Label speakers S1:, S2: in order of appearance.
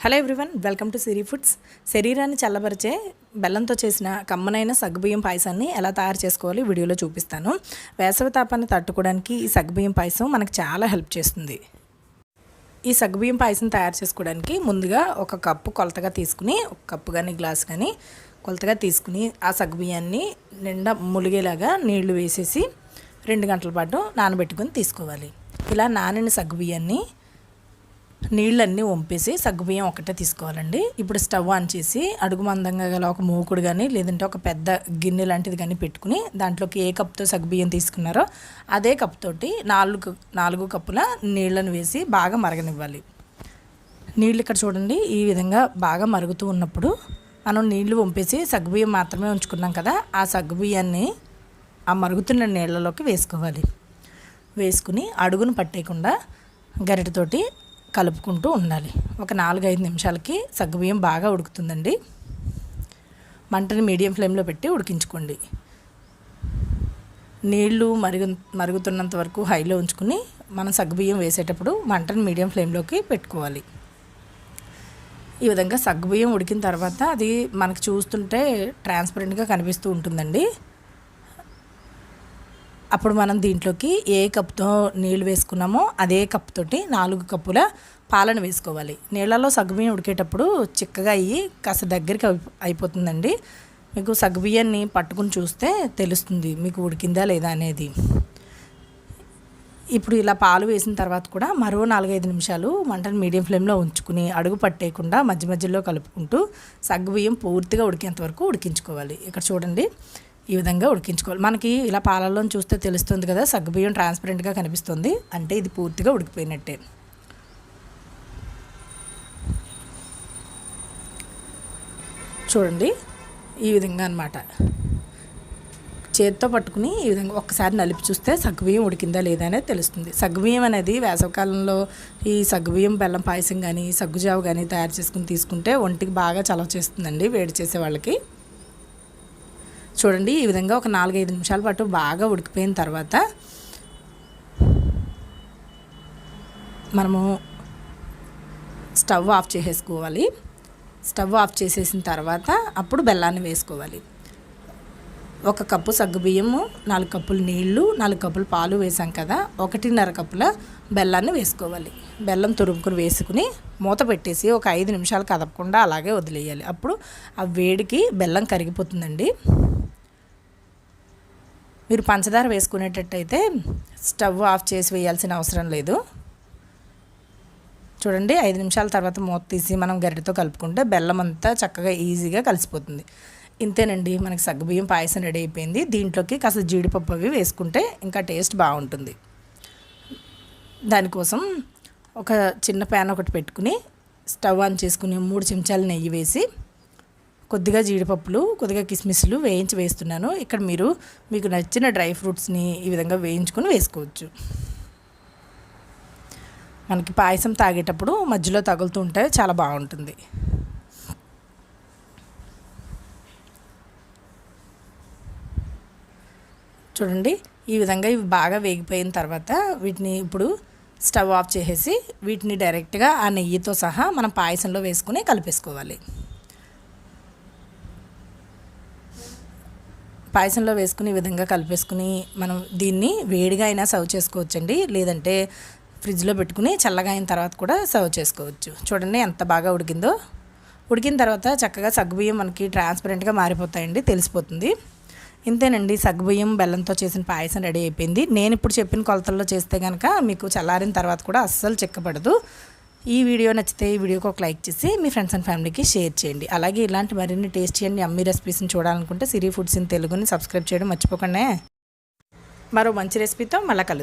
S1: Hello everyone, welcome to Siri foods. శరీరాన్ని చల్లబరిచే బెల్లంతో చేసిన కమ్మనైన సగ్గుబియ్యం పాయసాన్ని ఎలా తయారు చేసుకోవాలి వీడియోలో చూపిస్తాను. వేసవి తాపాన్ని తట్టుకోవడానికి ఈ సగ్గుబియ్యం పాయసం మనకు చాలా హెల్ప్ చేస్తుంది. ఈ సగ్గుబియ్యం పాయసం తయారు చేసుకోవడానికి ముందుగా ఒక కప్పు కొలతగా తీసుకుని, ఒక కప్పు కానీ గ్లాస్ కానీ కొలతగా తీసుకుని ఆ సగ్గుబియ్యాన్ని నిండా ములిగేలాగా నీళ్లు వేసేసి 2 గంటల పాటు నానబెట్టుకొని తీసుకోవాలి. ఇలా నానిన సగ్గుబియ్యాన్ని నీళ్ళన్నీ వంపేసి సగ్గుబియ్యం ఒకటే తీసుకోవాలండి. ఇప్పుడు స్టవ్ ఆన్ చేసి అడుగు మందంగా గల ఒక మూకుడు కానీ లేదంటే ఒక పెద్ద గిన్నె లాంటిది కానీ పెట్టుకుని దాంట్లోకి ఏ కప్తో సగ్గుబియ్యం తీసుకున్నారో అదే కప్ తోటి 4 కప్పుల నీళ్ళను వేసి బాగా మరగనివ్వాలి. నీళ్ళు ఇక్కడ చూడండి, ఈ విధంగా బాగా మరుగుతూ ఉన్నప్పుడు మనం నీళ్లు వంపేసి సగ్గుబియ్యం మాత్రమే ఉంచుకున్నాం కదా, ఆ సగ్గుబియ్యాన్ని ఆ మరుగుతున్న నీళ్ళలోకి వేసుకోవాలి. వేసుకుని అడుగును పట్టేయకుండా గరిటెతోటి కలుపుకుంటూ ఉండాలి. ఒక 4-5 నిమిషాలకి సగ్గుబియ్యం బాగా ఉడుకుతుందండి. మంటని మీడియం ఫ్లేమ్లో పెట్టి ఉడికించుకోండి. నీళ్లు మరుగుతున్నంత వరకు హైలో ఉంచుకుని మనం సగ్గుబియ్యం వేసేటప్పుడు మంటని మీడియం ఫ్లేమ్లోకి పెట్టుకోవాలి. ఈ విధంగా సగ్గుబియ్యం ఉడికిన తర్వాత అది మనకు చూస్తుంటే ట్రాన్స్పరెంట్గా కనిపిస్తూ ఉంటుందండి. అప్పుడు మనం దీంట్లోకి ఏ కప్తో నీళ్ళు వేసుకున్నామో అదే కప్ తోటి 4 కప్పుల పాలను వేసుకోవాలి. నీళ్ళలో సగ్గుబియ్యం ఉడికేటప్పుడు చిక్కగా అయ్యి కాస్త దగ్గరికి అయిపోతుందండి. మీకు సగ్గుబియ్యాన్ని పట్టుకుని చూస్తే తెలుస్తుంది మీకు ఉడికిందా లేదా అనేది. ఇప్పుడు ఇలా పాలు వేసిన తర్వాత కూడా మరో 4-5 నిమిషాలు మంటను మీడియం ఫ్లేమ్లో ఉంచుకుని అడుగు పట్టేయకుండా మధ్య మధ్యలో కలుపుకుంటూ సగ్గుబియ్యం పూర్తిగా ఉడికేంత వరకు ఉడికించుకోవాలి. ఇక్కడ చూడండి, ఈ విధంగా ఉడికించుకోవాలి. మనకి ఇలా పాలల్లో చూస్తే తెలుస్తుంది కదా, సగ్గుబియ్యం ట్రాన్స్పరెంట్గా కనిపిస్తుంది అంటే ఇది పూర్తిగా ఉడికిపోయినట్టే. చూడండి, ఈ విధంగా అన్నమాట. చేతితో పట్టుకుని ఈ విధంగా ఒక్కసారి నలిపి చూస్తే సగ్గుబియ్యం ఉడికిందా లేదా అనేది తెలుస్తుంది. సగ్గుబియ్యం అనేది వేసవికాలంలో ఈ సగ్గుబియ్యం బెల్లం పాయసం కానీ సగ్గుజావు కానీ తయారు చేసుకుని తీసుకుంటే ఒంటికి బాగా చలవ చేస్తుందండి వేడి చేసే వాళ్ళకి. చూడండి, ఈ విధంగా ఒక 4-5 నిమిషాల పాటు బాగా ఉడికిపోయిన తర్వాత మనము స్టవ్ ఆఫ్ చేసేసుకోవాలి. స్టవ్ ఆఫ్ చేసేసిన తర్వాత అప్పుడు బెల్లాన్ని వేసుకోవాలి. 1 కప్పు సగ్గుబియ్యము, 4 కప్పులు నీళ్లు, 4 కప్పులు పాలు వేసాం కదా, 1.5 కప్పుల బెల్లాన్ని వేసుకోవాలి. బెల్లం తురుముకుని వేసుకుని మూత పెట్టేసి ఒక 5 నిమిషాలు కదపకుండా అలాగే వదిలేయాలి. అప్పుడు ఆ వేడికి బెల్లం కరిగిపోతుందండి. మీరు పంచదార వేసుకునేటట్టయితే స్టవ్ ఆఫ్ చేసి వేయాల్సిన అవసరం లేదు. చూడండి, 5 నిమిషాల తర్వాత మూత తీసి మనం గరిటెతో కలుపుకుంటే బెల్లం అంతా చక్కగా ఈజీగా కలిసిపోతుంది. ఇంతేనండి, మనకి సగ్గుబియ్యం పాయసం రెడీ అయిపోయింది. దీంట్లోకి కాస్త జీడిపప్పు అవి వేసుకుంటే ఇంకా టేస్ట్ బాగుంటుంది. దానికోసం ఒక చిన్న ప్యాన్ ఒకటి పెట్టుకుని స్టవ్ ఆన్ చేసుకుని 3 చెంచాలు నెయ్యి వేసి కొద్దిగా జీడిపప్పులు, కొద్దిగా కిస్మిస్లు వేయించి వేస్తున్నాను. ఇక్కడ మీకు నచ్చిన డ్రై ఫ్రూట్స్ని ఈ విధంగా వేయించుకొని వేసుకోవచ్చు. మనకి పాయసం తాగేటప్పుడు మధ్యలో తగులుతూ ఉంటే చాలా బాగుంటుంది. చూడండి, ఈ విధంగా ఇవి బాగా వేగిపోయిన తర్వాత వీటిని ఇప్పుడు స్టవ్ ఆఫ్ చేసేసి వీటిని డైరెక్ట్గా ఆ నెయ్యితో సహా మనం పాయసంలో వేసుకుని కలిపేసుకోవాలి. పాయసంలో వేసుకుని ఈ విధంగా కలిపేసుకుని మనం దీన్ని వేడిగా అయినా సర్వ్ చేసుకోవచ్చండి, లేదంటే ఫ్రిడ్జ్లో పెట్టుకుని చల్లగా అయిన తర్వాత కూడా సర్వ్ చేసుకోవచ్చు. చూడండి ఎంత బాగా ఉడికిందో. ఉడికిన తర్వాత చక్కగా సగ్గుబియ్యం మనకి ట్రాన్స్పరెంట్గా మారిపోతాయండి, తెలిసిపోతుంది. ఇంతేనండి, సగ్గుబియ్యం బెల్లంతో చేసిన పాయసం రెడీ అయిపోయింది. నేను ఇప్పుడు చెప్పిన కొలతల్లో చేస్తే కనుక మీకు చల్లారిన తర్వాత కూడా అస్సలు చిక్కపడదు. ఈ వీడియో నచ్చితే ఈ వీడియోకి ఒక లైక్ చేసి మీ ఫ్రెండ్స్ అండ్ ఫ్యామిలీకి షేర్ చేయండి. అలాగే ఇలాంటి మరిన్ని టేస్టీ అండ్ యమ్మీ రెసిపీస్ని చూడాలనుకుంటే సిరి ఫుడ్స్ ఇన్ తెలుగుని సబ్స్క్రైబ్ చేయడం మర్చిపోకండి. మరో మంచి రెసిపీతో మళ్ళీ కలుద్దాం.